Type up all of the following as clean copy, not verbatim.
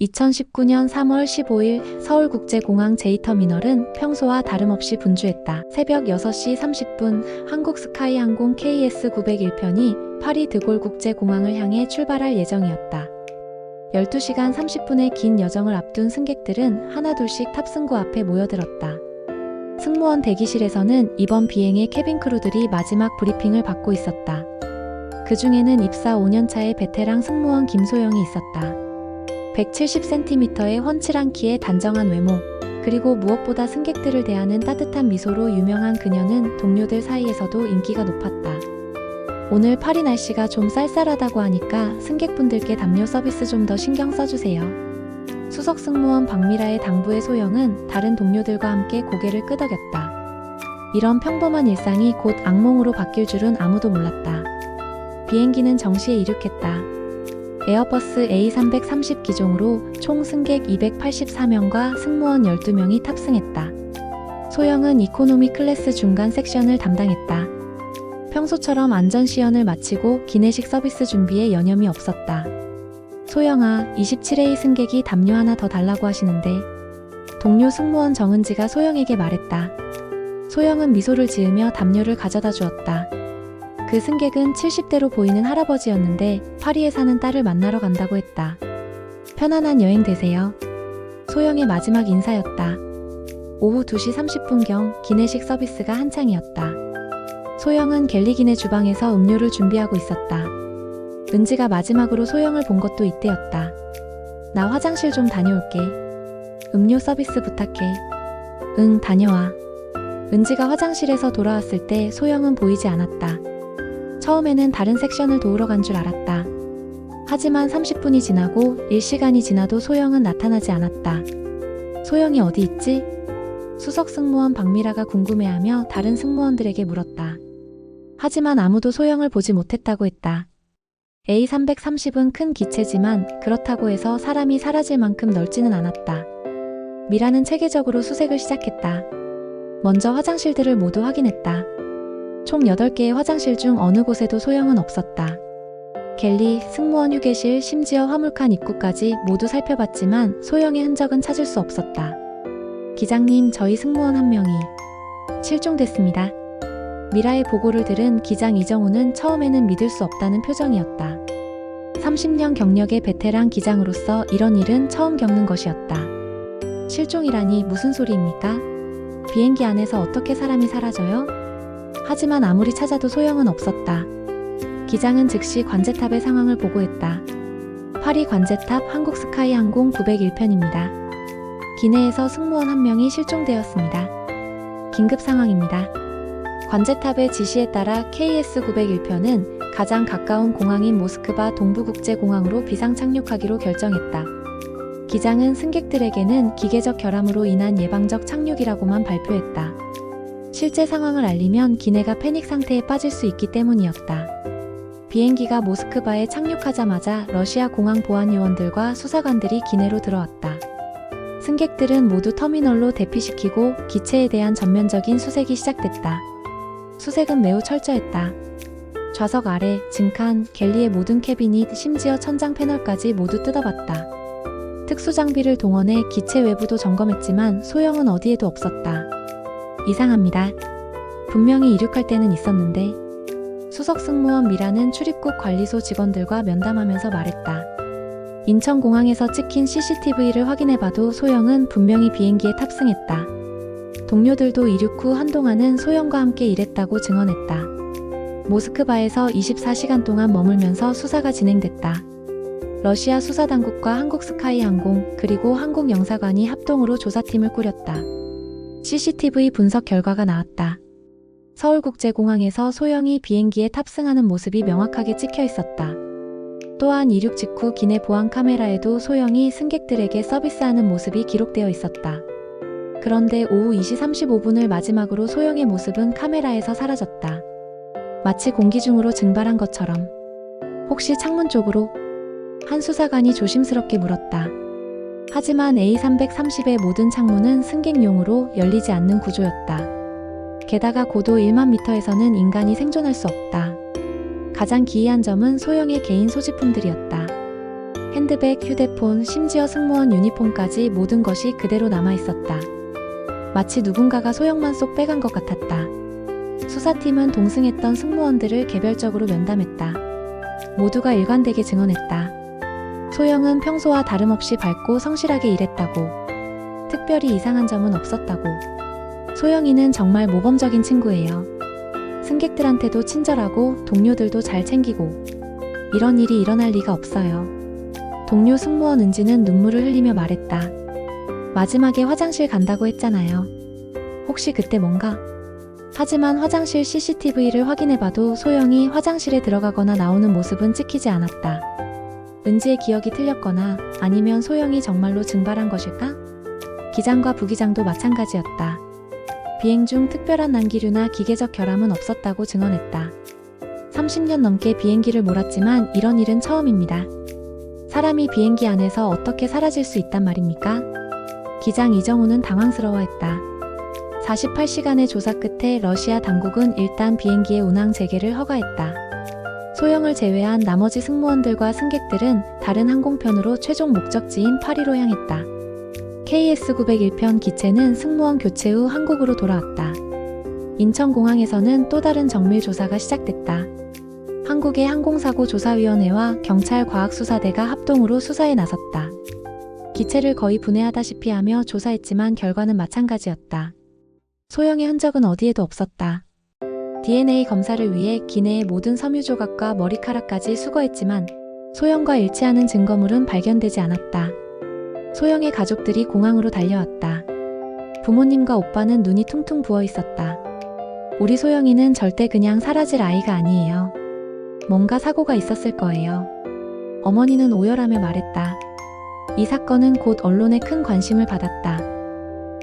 2019년 3월 15일 서울국제공항 J터미널은 평소와 다름없이 분주했다. 새벽 6시 30분 한국스카이항공 KS901편이 파리 드골 국제공항을 향해 출발할 예정이었다. 12시간 30분의 긴 여정을 앞둔 승객들은 하나둘씩 탑승구 앞에 모여들었다. 승무원 대기실에서는 이번 비행의 캐빈 크루들이 마지막 브리핑을 받고 있었다. 그 중에는 입사 5년차의 베테랑 승무원 김소영이 있었다. 170cm의 훤칠한 키에 단정한 외모, 그리고 무엇보다 승객들을 대하는 따뜻한 미소로 유명한 그녀는 동료들 사이에서도 인기가 높았다. 오늘 파리 날씨가 좀 쌀쌀하다고 하니까 승객분들께 담요 서비스 좀 더 신경 써주세요. 수석 승무원 박미라의 당부에 소영은 다른 동료들과 함께 고개를 끄덕였다. 이런 평범한 일상이 곧 악몽으로 바뀔 줄은 아무도 몰랐다. 비행기는 정시에 이륙했다. 에어버스 A330 기종으로 총 승객 284명과 승무원 12명이 탑승했다. 소영은 이코노미 클래스 중간 섹션을 담당했다. 평소처럼 안전시연을 마치고 기내식 서비스 준비에 여념이 없었다. 소영아, 27A 승객이 담요 하나 더 달라고 하시는데. 동료 승무원 정은지가 소영에게 말했다. 소영은 미소를 지으며 담요를 가져다 주었다. 그 승객은 70대로 보이는 할아버지였는데 파리에 사는 딸을 만나러 간다고 했다. 편안한 여행 되세요. 소영의 마지막 인사였다. 오후 2시 30분경 기내식 서비스가 한창이었다. 소영은 갤리기네 주방에서 음료를 준비하고 있었다. 은지가 마지막으로 소영을 본 것도 이때였다. 나 화장실 좀 다녀올게. 음료 서비스 부탁해. 응, 다녀와. 은지가 화장실에서 돌아왔을 때 소영은 보이지 않았다. 처음에는 다른 섹션을 도우러 간 줄 알았다. 하지만 30분이 지나고 1시간이 지나도 소영은 나타나지 않았다. 소영이 어디 있지? 수석 승무원 박미라가 궁금해하며 다른 승무원들에게 물었다. 하지만 아무도 소영을 보지 못했다고 했다. A330은 큰 기체지만 그렇다고 해서 사람이 사라질 만큼 넓지는 않았다. 미라는 체계적으로 수색을 시작했다. 먼저 화장실들을 모두 확인했다. 총 8개의 화장실 중 어느 곳에도 소영은 없었다. 갤리, 승무원 휴게실, 심지어 화물칸 입구까지 모두 살펴봤지만 소영의 흔적은 찾을 수 없었다. 기장님, 저희 승무원 한 명이 실종됐습니다. 미라의 보고를 들은 기장 이정우는 처음에는 믿을 수 없다는 표정이었다. 30년 경력의 베테랑 기장으로서 이런 일은 처음 겪는 것이었다. 실종이라니 무슨 소리입니까? 비행기 안에서 어떻게 사람이 사라져요? 하지만 아무리 찾아도 소영은 없었다. 기장은 즉시 관제탑의 상황을 보고했다. 파리 관제탑 한국스카이항공 901편입니다. 기내에서 승무원 한 명이 실종되었습니다. 긴급 상황입니다. 관제탑의 지시에 따라 KS901편은 가장 가까운 공항인 모스크바 동부국제공항으로 비상 착륙하기로 결정했다. 기장은 승객들에게는 기계적 결함으로 인한 예방적 착륙이라고만 발표했다. 실제 상황을 알리면 기내가 패닉 상태에 빠질 수 있기 때문이었다. 비행기가 모스크바에 착륙하자마자 러시아 공항 보안 요원들과 수사관들이 기내로 들어왔다. 승객들은 모두 터미널로 대피시키고 기체에 대한 전면적인 수색이 시작됐다. 수색은 매우 철저했다. 좌석 아래, 증칸, 갤리의 모든 캐비닛, 심지어 천장 패널까지 모두 뜯어봤다. 특수장비를 동원해 기체 외부도 점검했지만 소영은 어디에도 없었다. 이상합니다. 분명히 이륙할 때는 있었는데. 수석 승무원 미라는 출입국 관리소 직원들과 면담하면서 말했다. 인천공항에서 찍힌 CCTV를 확인해봐도 소영은 분명히 비행기에 탑승했다. 동료들도 이륙 후 한동안은 소영과 함께 일했다고 증언했다. 모스크바에서 24시간 동안 머물면서 수사가 진행됐다. 러시아 수사당국과 한국스카이항공 그리고 항공영사관이 합동으로 조사팀을 꾸렸다. CCTV 분석 결과가 나왔다. 서울국제공항에서 소영이 비행기에 탑승하는 모습이 명확하게 찍혀 있었다. 또한 이륙 직후 기내 보안 카메라에도 소영이 승객들에게 서비스하는 모습이 기록되어 있었다. 그런데 오후 2시 35분을 마지막으로 소영의 모습은 카메라에서 사라졌다. 마치 공기 중으로 증발한 것처럼. 혹시 창문 쪽으로? 한 수사관이 조심스럽게 물었다. 하지만 A330의 모든 창문은 승객용으로 열리지 않는 구조였다. 게다가 고도 1만 미터에서는 인간이 생존할 수 없다. 가장 기이한 점은 소영의 개인 소지품들이었다. 핸드백, 휴대폰, 심지어 승무원 유니폼까지 모든 것이 그대로 남아있었다. 마치 누군가가 소영만 쏙 빼간 것 같았다. 수사팀은 동승했던 승무원들을 개별적으로 면담했다. 모두가 일관되게 증언했다. 소영은 평소와 다름없이 밝고 성실하게 일했다고. 특별히 이상한 점은 없었다고. 소영이는 정말 모범적인 친구예요. 승객들한테도 친절하고 동료들도 잘 챙기고. 이런 일이 일어날 리가 없어요. 동료 승무원 은지는 눈물을 흘리며 말했다. 마지막에 화장실 간다고 했잖아요. 혹시 그때 뭔가? 하지만 화장실 CCTV를 확인해봐도 소영이 화장실에 들어가거나 나오는 모습은 찍히지 않았다. 은지의 기억이 틀렸거나 아니면 소영이 정말로 증발한 것일까? 기장과 부기장도 마찬가지였다. 비행 중 특별한 난기류나 기계적 결함은 없었다고 증언했다. 30년 넘게 비행기를 몰았지만 이런 일은 처음입니다. 사람이 비행기 안에서 어떻게 사라질 수 있단 말입니까? 기장 이정우는 당황스러워했다. 48시간의 조사 끝에 러시아 당국은 일단 비행기의 운항 재개를 허가했다. 소영을 제외한 나머지 승무원들과 승객들은 다른 항공편으로 최종 목적지인 파리로 향했다. KS-901편 기체는 승무원 교체 후 한국으로 돌아왔다. 인천공항에서는 또 다른 정밀 조사가 시작됐다. 한국의 항공사고조사위원회와 경찰과학수사대가 합동으로 수사에 나섰다. 기체를 거의 분해하다시피 하며 조사했지만 결과는 마찬가지였다. 소영의 흔적은 어디에도 없었다. DNA 검사를 위해 기내의 모든 섬유 조각과 머리카락까지 수거했지만 소영과 일치하는 증거물은 발견되지 않았다. 소영의 가족들이 공항으로 달려왔다. 부모님과 오빠는 눈이 퉁퉁 부어 있었다. 우리 소영이는 절대 그냥 사라질 아이가 아니에요. 뭔가 사고가 있었을 거예요. 어머니는 오열하며 말했다. 이 사건은 곧 언론에 큰 관심을 받았다.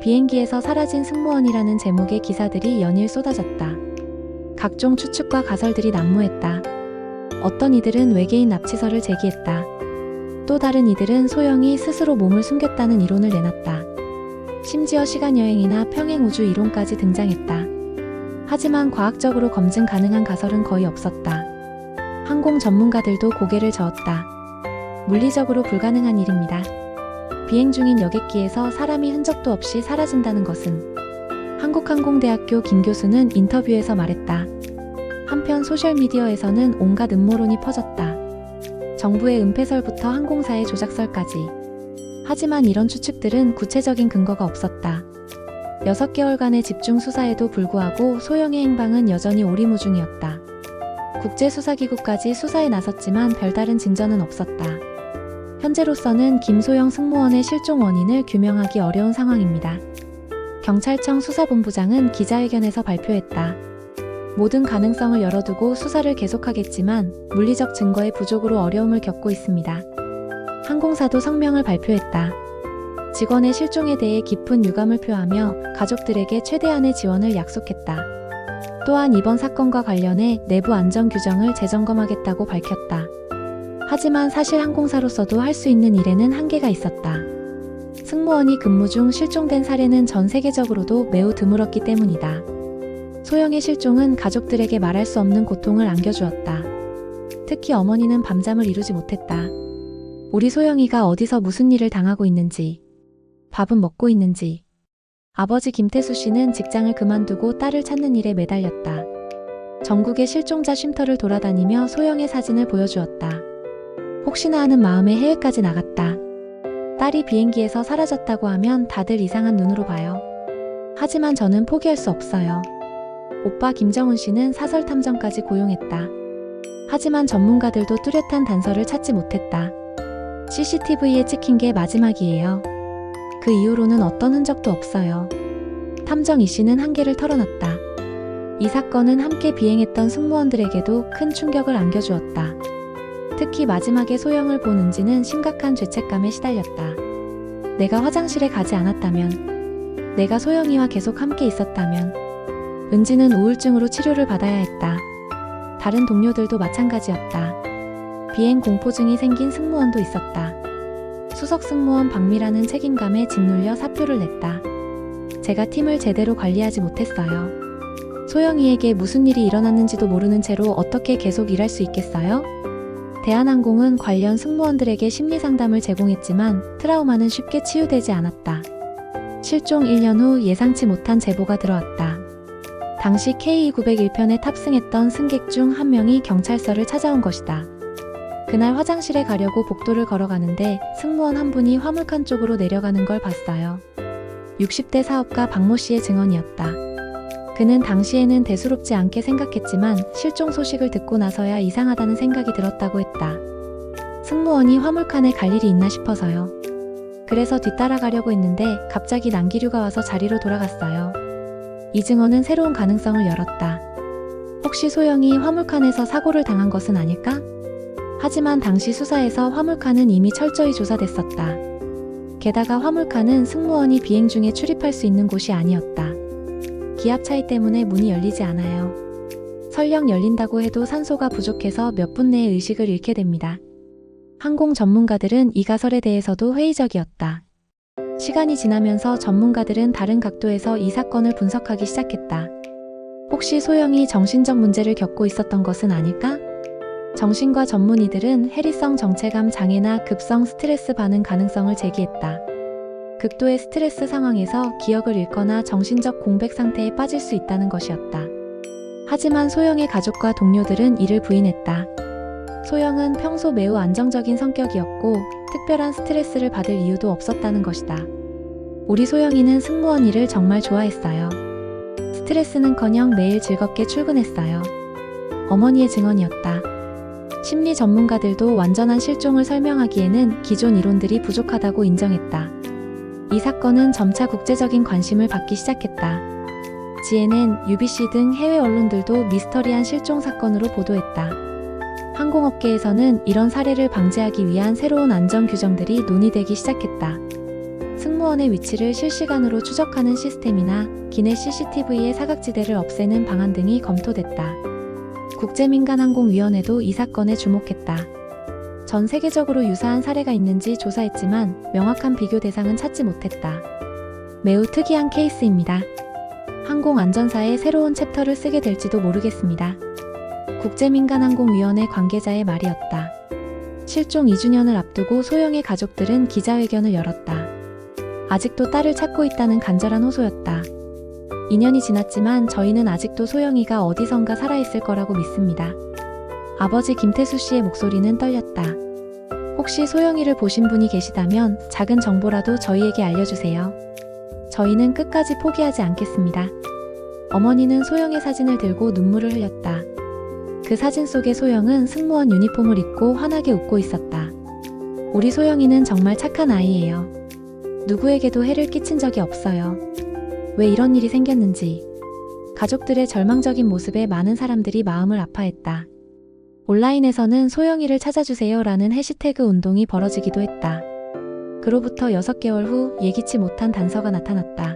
비행기에서 사라진 승무원이라는 제목의 기사들이 연일 쏟아졌다. 각종 추측과 가설들이 난무했다. 어떤 이들은 외계인 납치설을 제기했다. 또 다른 이들은 소영이 스스로 몸을 숨겼다는 이론을 내놨다. 심지어 시간여행이나 평행우주 이론까지 등장했다. 하지만 과학적으로 검증 가능한 가설은 거의 없었다. 항공 전문가들도 고개를 저었다. 물리적으로 불가능한 일입니다. 비행 중인 여객기에서 사람이 흔적도 없이 사라진다는 것은. 한국항공대학교 김 교수는 인터뷰에서 말했다. 한편 소셜미디어에서는 온갖 음모론이 퍼졌다. 정부의 은폐설부터 항공사의 조작설까지. 하지만 이런 추측들은 구체적인 근거가 없었다. 6개월간의 집중 수사에도 불구하고 소영의 행방은 여전히 오리무중이었다. 국제수사기구까지 수사에 나섰지만 별다른 진전은 없었다. 현재로서는 김소영 승무원의 실종 원인을 규명하기 어려운 상황입니다. 경찰청 수사본부장은 기자회견에서 발표했다. 모든 가능성을 열어두고 수사를 계속하겠지만 물리적 증거의 부족으로 어려움을 겪고 있습니다. 항공사도 성명을 발표했다. 직원의 실종에 대해 깊은 유감을 표하며 가족들에게 최대한의 지원을 약속했다. 또한 이번 사건과 관련해 내부 안전 규정을 재점검하겠다고 밝혔다. 하지만 사실 항공사로서도 할 수 있는 일에는 한계가 있었다. 승무원이 근무 중 실종된 사례는 전 세계적으로도 매우 드물었기 때문이다. 소영의 실종은 가족들에게 말할 수 없는 고통을 안겨주었다. 특히 어머니는 밤잠을 이루지 못했다. 우리 소영이가 어디서 무슨 일을 당하고 있는지, 밥은 먹고 있는지. 아버지 김태수 씨는 직장을 그만두고 딸을 찾는 일에 매달렸다. 전국의 실종자 쉼터를 돌아다니며 소영의 사진을 보여주었다. 혹시나 하는 마음에 해외까지 나갔다. 딸이 비행기에서 사라졌다고 하면 다들 이상한 눈으로 봐요. 하지만 저는 포기할 수 없어요. 오빠 김정훈 씨는 사설 탐정까지 고용했다. 하지만 전문가들도 뚜렷한 단서를 찾지 못했다. CCTV에 찍힌 게 마지막이에요. 그 이후로는 어떤 흔적도 없어요. 탐정 이 씨는 한계를 털어놨다. 이 사건은 함께 비행했던 승무원들에게도 큰 충격을 안겨주었다. 특히 마지막에 소영을 본 은지는 심각한 죄책감에 시달렸다. 내가 화장실에 가지 않았다면, 내가 소영이와 계속 함께 있었다면. 은지는 우울증으로 치료를 받아야 했다. 다른 동료들도 마찬가지였다. 비행 공포증이 생긴 승무원도 있었다. 수석 승무원 박미라는 책임감에 짓눌려 사표를 냈다. 제가 팀을 제대로 관리하지 못했어요. 소영이에게 무슨 일이 일어났는지도 모르는 채로 어떻게 계속 일할 수 있겠어요? 대한항공은 관련 승무원들에게 심리 상담을 제공했지만 트라우마는 쉽게 치유되지 않았다. 실종 1년 후 예상치 못한 제보가 들어왔다. 당시 KE901편에 탑승했던 승객 중 한 명이 경찰서를 찾아온 것이다. 그날 화장실에 가려고 복도를 걸어가는데 승무원 한 분이 화물칸 쪽으로 내려가는 걸 봤어요. 60대 사업가 박모 씨의 증언이었다. 그는 당시에는 대수롭지 않게 생각했지만 실종 소식을 듣고 나서야 이상하다는 생각이 들었다고 했다. 승무원이 화물칸에 갈 일이 있나 싶어서요. 그래서 뒤따라가려고 했는데 갑자기 난기류가 와서 자리로 돌아갔어요. 이 증언은 새로운 가능성을 열었다. 혹시 소영이 화물칸에서 사고를 당한 것은 아닐까? 하지만 당시 수사에서 화물칸은 이미 철저히 조사됐었다. 게다가 화물칸은 승무원이 비행 중에 출입할 수 있는 곳이 아니었다. 기압 차이 때문에 문이 열리지 않아요. 설령 열린다고 해도 산소가 부족해서 몇 분 내에 의식을 잃게 됩니다. 항공 전문가들은 이 가설에 대해서도 회의적이었다. 시간이 지나면서 전문가들은 다른 각도에서 이 사건을 분석하기 시작했다. 혹시 소영이 정신적 문제를 겪고 있었던 것은 아닐까? 정신과 전문의들은 해리성 정체감 장애나 급성 스트레스 반응 가능성을 제기했다. 극도의 스트레스 상황에서 기억을 잃거나 정신적 공백 상태에 빠질 수 있다는 것이었다. 하지만 소영의 가족과 동료들은 이를 부인했다. 소영은 평소 매우 안정적인 성격이었고 특별한 스트레스를 받을 이유도 없었다는 것이다. 우리 소영이는 승무원 일을 정말 좋아했어요. 스트레스는커녕 매일 즐겁게 출근했어요. 어머니의 증언이었다. 심리 전문가들도 완전한 실종을 설명하기에는 기존 이론들이 부족하다고 인정했다. 이 사건은 점차 국제적인 관심을 받기 시작했다. CNN, UBC 등 해외 언론들도 미스터리한 실종 사건으로 보도했다. 항공업계에서는 이런 사례를 방지하기 위한 새로운 안전 규정들이 논의되기 시작했다. 승무원의 위치를 실시간으로 추적하는 시스템이나 기내 CCTV의 사각지대를 없애는 방안 등이 검토됐다. 국제민간항공위원회도 이 사건에 주목했다. 전 세계적으로 유사한 사례가 있는지 조사했지만 명확한 비교 대상은 찾지 못했다. 매우 특이한 케이스입니다. 항공안전사의 새로운 챕터를 쓰게 될지도 모르겠습니다. 국제민간항공위원회 관계자의 말이었다. 실종 2주년을 앞두고 소영의 가족들은 기자회견을 열었다. 아직도 딸을 찾고 있다는 간절한 호소였다. 2년이 지났지만 저희는 아직도 소영이가 어디선가 살아있을 거라고 믿습니다. 아버지 김태수 씨의 목소리는 떨렸다. 혹시 소영이를 보신 분이 계시다면 작은 정보라도 저희에게 알려주세요. 저희는 끝까지 포기하지 않겠습니다. 어머니는 소영의 사진을 들고 눈물을 흘렸다. 그 사진 속의 소영은 승무원 유니폼을 입고 환하게 웃고 있었다. 우리 소영이는 정말 착한 아이예요. 누구에게도 해를 끼친 적이 없어요. 왜 이런 일이 생겼는지. 가족들의 절망적인 모습에 많은 사람들이 마음을 아파했다. 온라인에서는 소영이를 찾아주세요 라는 해시태그 운동이 벌어지기도 했다. 그로부터 6개월 후 예기치 못한 단서가 나타났다.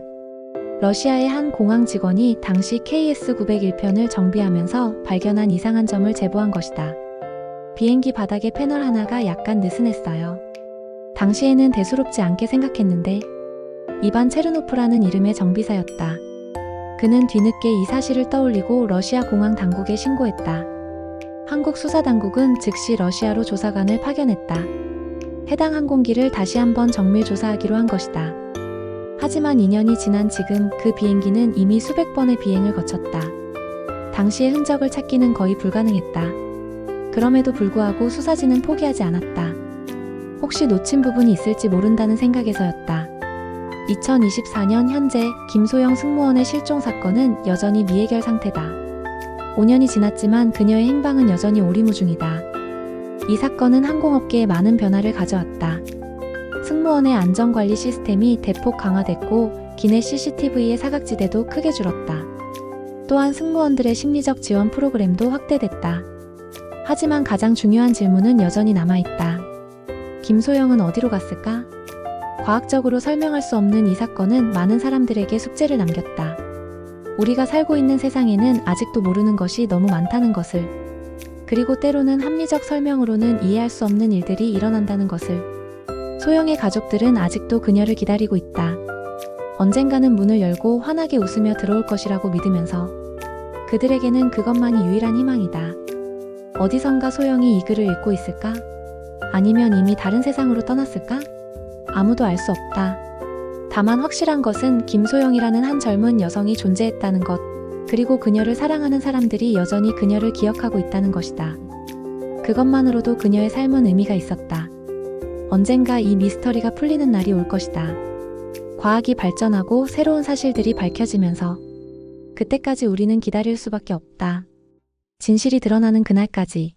러시아의 한 공항 직원이 당시 KS901편을 정비하면서 발견한 이상한 점을 제보한 것이다. 비행기 바닥에 패널 하나가 약간 느슨했어요. 당시에는 대수롭지 않게 생각했는데 이반 체르노프라는 이름의 정비사였다. 그는 뒤늦게 이 사실을 떠올리고 러시아 공항 당국에 신고했다. 한국 수사당국은 즉시 러시아로 조사관을 파견했다. 해당 항공기를 다시 한번 정밀 조사하기로 한 것이다. 하지만 2년이 지난 지금 그 비행기는 이미 수백 번의 비행을 거쳤다. 당시의 흔적을 찾기는 거의 불가능했다. 그럼에도 불구하고 수사진은 포기하지 않았다. 혹시 놓친 부분이 있을지 모른다는 생각에서였다. 2024년 현재 김소영 승무원의 실종 사건은 여전히 미해결 상태다. 5년이 지났지만 그녀의 행방은 여전히 오리무중이다. 이 사건은 항공업계에 많은 변화를 가져왔다. 승무원의 안전관리 시스템이 대폭 강화됐고 기내 CCTV의 사각지대도 크게 줄었다. 또한 승무원들의 심리적 지원 프로그램도 확대됐다. 하지만 가장 중요한 질문은 여전히 남아있다. 김소영은 어디로 갔을까? 과학적으로 설명할 수 없는 이 사건은 많은 사람들에게 숙제를 남겼다. 우리가 살고 있는 세상에는 아직도 모르는 것이 너무 많다는 것을, 그리고 때로는 합리적 설명으로는 이해할 수 없는 일들이 일어난다는 것을. 소영의 가족들은 아직도 그녀를 기다리고 있다. 언젠가는 문을 열고 환하게 웃으며 들어올 것이라고 믿으면서. 그들에게는 그것만이 유일한 희망이다. 어디선가 소영이 이 글을 읽고 있을까? 아니면 이미 다른 세상으로 떠났을까? 아무도 알 수 없다. 다만 확실한 것은 김소영이라는 한 젊은 여성이 존재했다는 것, 그리고 그녀를 사랑하는 사람들이 여전히 그녀를 기억하고 있다는 것이다. 그것만으로도 그녀의 삶은 의미가 있었다. 언젠가 이 미스터리가 풀리는 날이 올 것이다. 과학이 발전하고 새로운 사실들이 밝혀지면서 그때까지 우리는 기다릴 수밖에 없다. 진실이 드러나는 그날까지.